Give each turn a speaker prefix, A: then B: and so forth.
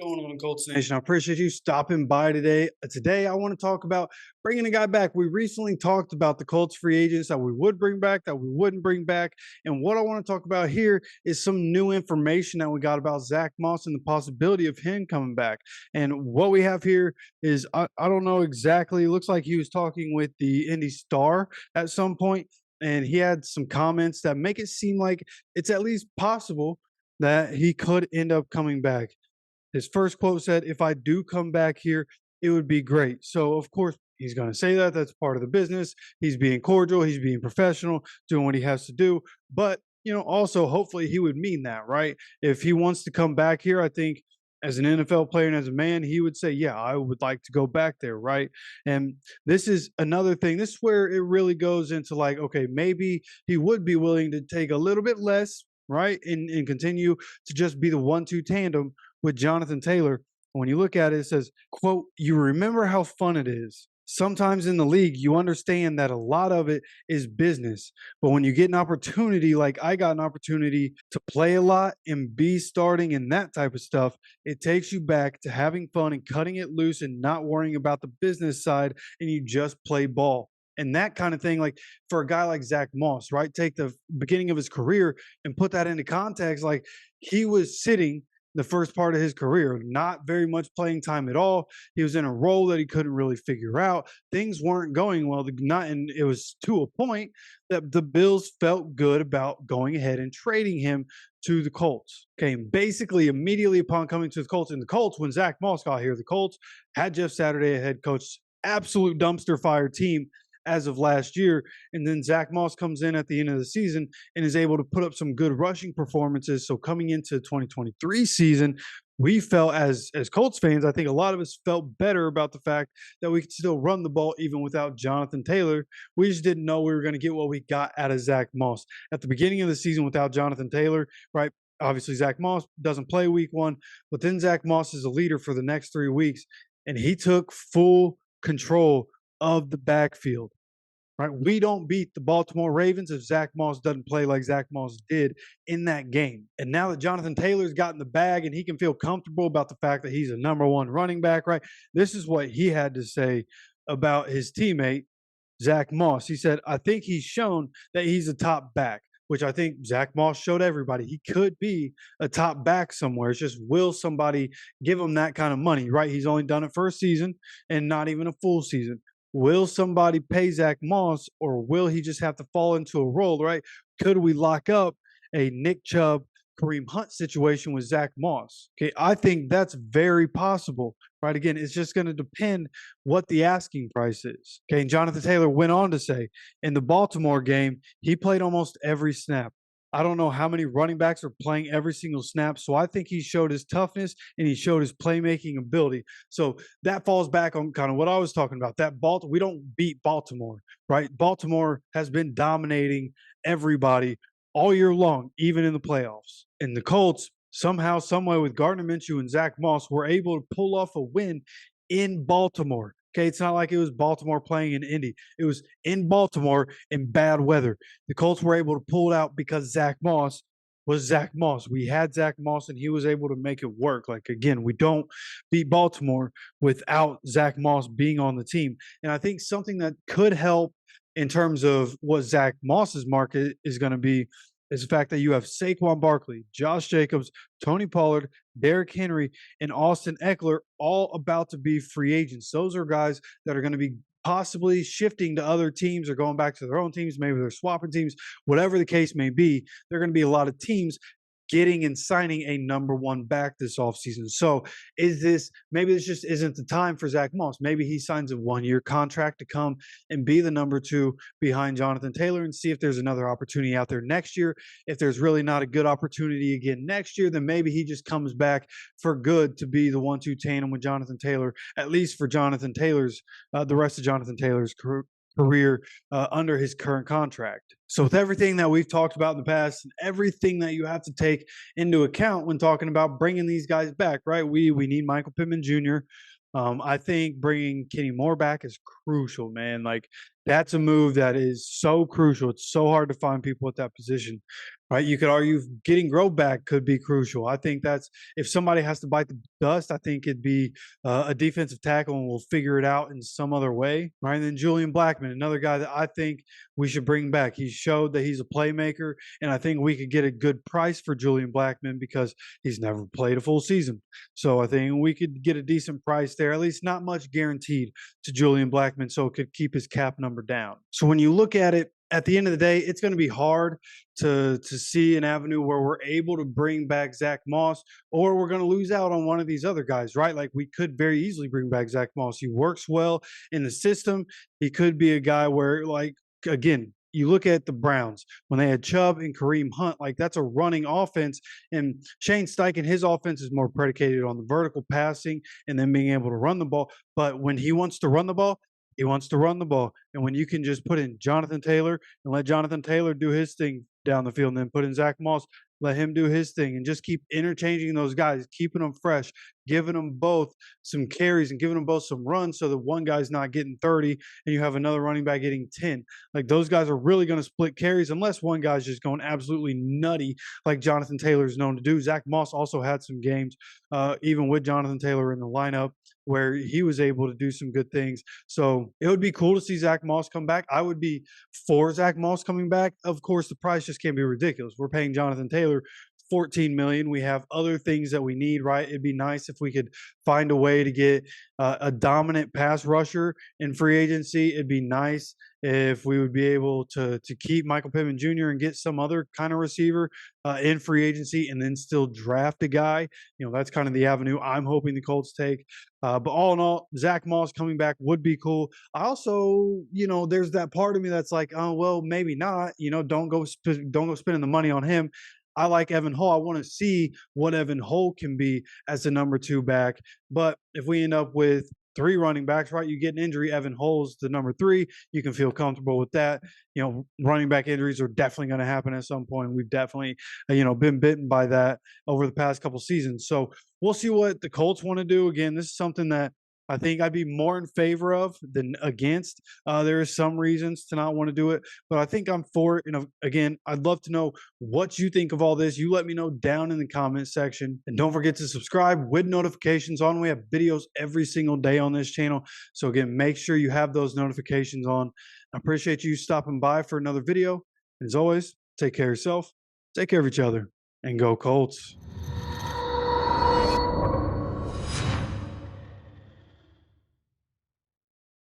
A: Going on, Colts Nation? I appreciate you stopping by today. Today, I want to talk about bringing a guy back. We recently talked about the Colts free agents that we would bring back, that we wouldn't bring back. And what I want to talk about here is some new information that we got about Zach Moss and the possibility of him coming back. And what we have here is, I don't know exactly. It looks like he was talking with the Indy Star at some point, and he had some comments that make it seem like it's at least possible that he could end up coming back. His first quote said, "If I do come back here, it would be great." So, of course, he's going to say that. That's part of the business. He's being cordial. He's being professional, doing what he has to do. But, also, hopefully he would mean that, right? If he wants to come back here, I think as an NFL player and as a man, he would say, "Yeah, I would like to go back there," right? And this is another thing. This is where it really goes into like, okay, maybe he would be willing to take a little bit less, right? And continue to just be the 1-2 tandem with Jonathan Taylor. When you look at it, it says, quote, "You remember how fun it is. Sometimes in the league, you understand that a lot of it is business. But when you get an opportunity, like I got an opportunity to play a lot and be starting and that type of stuff, it takes you back to having fun and cutting it loose and not worrying about the business side, and you just play ball." And that kind of thing, like for a guy like Zach Moss, right? Take the beginning of his career and put that into context. Like he was sitting the first part of his career, not very much playing time at all. He was in a role that he couldn't really figure out. Things weren't going well. And it was to a point that the Bills felt good about going ahead and trading him to the Colts. Okay, and basically immediately upon coming to the Colts, and the Colts, when Zach Moss got here, the Colts had Jeff Saturday a head coach, absolute dumpster fire team as of last year. And then Zach Moss comes in at the end of the season and is able to put up some good rushing performances. So coming into 2023 season, we felt as Colts fans, I think a lot of us felt better about the fact that we could still run the ball even without Jonathan Taylor. We just didn't know we were going to get what we got out of Zach Moss. At the beginning of the season without Jonathan Taylor, right? Obviously, Zach Moss doesn't play week one, but then Zach Moss is a leader for the next 3 weeks, and he took full control of the backfield, right? We don't beat the Baltimore Ravens if Zach Moss doesn't play like Zach Moss did in that game. And now that Jonathan Taylor's gotten the bag and he can feel comfortable about the fact that he's a number one running back, right? This is what he had to say about his teammate, Zach Moss. He said, "I think he's shown that he's a top back," which I think Zach Moss showed everybody. He could be a top back somewhere. It's just, will somebody give him that kind of money, right? He's only done it for a season and not even a full season. Will somebody pay Zach Moss, or will he just have to fall into a role, right? Could we lock up a Nick Chubb, Kareem Hunt situation with Zach Moss? Okay, I think that's very possible, right? Again, it's just going to depend what the asking price is. Okay, and Jonathan Taylor went on to say in the Baltimore game, he played almost every snap. I don't know how many running backs are playing every single snap. So I think he showed his toughness and he showed his playmaking ability. So that falls back on kind of what I was talking about. We don't beat Baltimore, right? Baltimore has been dominating everybody all year long, even in the playoffs. And the Colts, somehow, someway, with Gardner Minshew and Zach Moss, were able to pull off a win in Baltimore. Okay, it's not like it was Baltimore playing in Indy. It was in Baltimore in bad weather. The Colts were able to pull it out because Zach Moss was Zach Moss. We had Zach Moss, and he was able to make it work. Like, again, we don't beat Baltimore without Zach Moss being on the team. And I think something that could help in terms of what Zach Moss's market is going to be is the fact that you have Saquon Barkley, Josh Jacobs, Tony Pollard, Derrick Henry, and Austin Eckler all about to be free agents. Those are guys that are going to be possibly shifting to other teams or going back to their own teams. Maybe they're swapping teams, whatever the case may be. There are going to be a lot of teams getting and signing a number one back this offseason. So maybe this just isn't the time for Zach Moss. Maybe he signs a 1-year contract to come and be the number two behind Jonathan Taylor and see if there's another opportunity out there next year. If there's really not a good opportunity again next year, then maybe he just comes back for good to be the 1-2 tandem with Jonathan Taylor, at least for Jonathan Taylor's, the rest of Jonathan Taylor's career under his current contract. So with everything that we've talked about in the past and everything that you have to take into account when talking about bringing these guys back, right? We need Michael Pittman Jr. I think bringing Kenny Moore back is crucial, man. Like That's a move that is so crucial. It's so hard to find people at that position, right? You could argue getting Grove back could be crucial. I think that's if somebody has to bite the dust, I think it'd be a defensive tackle, and we'll figure it out in some other way, right? And then Julian Blackman, another guy that I think we should bring back. He showed that he's a playmaker, and I think we could get a good price for Julian Blackman because he's never played a full season. So I think we could get a decent price there, at least not much guaranteed to Julian Blackman, so it could keep his cap number down. So when you look at it, at the end of the day, it's going to be hard to see an avenue where we're able to bring back Zach Moss, or we're going to lose out on one of these other guys, right? Like we could very easily bring back Zach Moss. He works well in the system. He could be a guy where, like, again, you look at the Browns when they had Chubb and Kareem Hunt, like that's a running offense. And Shane Steichen, his offense is more predicated on the vertical passing and then being able to run the ball. But when he wants to run the ball, he wants to run the ball. And when you can just put in Jonathan Taylor and let Jonathan Taylor do his thing down the field, and then put in Zach Moss, let him do his thing, and just keep interchanging those guys, keeping them fresh, giving them both some carries and giving them both some runs so that one guy's not getting 30 and you have another running back getting 10. Like those guys are really going to split carries unless one guy's just going absolutely nutty like Jonathan Taylor is known to do. Zach Moss also had some games, even with Jonathan Taylor in the lineup, where he was able to do some good things. So it would be cool to see Zach Moss come back. I would be for Zach Moss coming back. Of course, the price just can't be ridiculous. We're paying Jonathan Taylor 14 million. We have other things that we need, right? It'd be nice if we could find a way to get a dominant pass rusher in free agency. It'd be nice if we would be able to keep Michael Pittman Jr. and get some other kind of receiver in free agency, and then still draft a guy. You know, that's kind of the avenue I'm hoping the Colts take. But all in all, Zach Moss coming back would be cool. I also, you know, there's that part of me that's like, oh well, maybe not. You know, don't go spending the money on him. I like Evan Hull. I want to see what Evan Hull can be as a number 2 back. But if we end up with 3 running backs, right? You get an injury, Evan Hull's the number 3. You can feel comfortable with that. You know, running back injuries are definitely going to happen at some point. We've definitely, been bitten by that over the past couple seasons. So we'll see what the Colts want to do. Again, this is something that I think I'd be more in favor of than against. There are some reasons to not want to do it, but I think I'm for it. And again, I'd love to know what you think of all this. You let me know down in the comment section. And don't forget to subscribe with notifications on. We have videos every single day on this channel. So again, make sure you have those notifications on. I appreciate you stopping by for another video. As always, take care of yourself, take care of each other, and go Colts.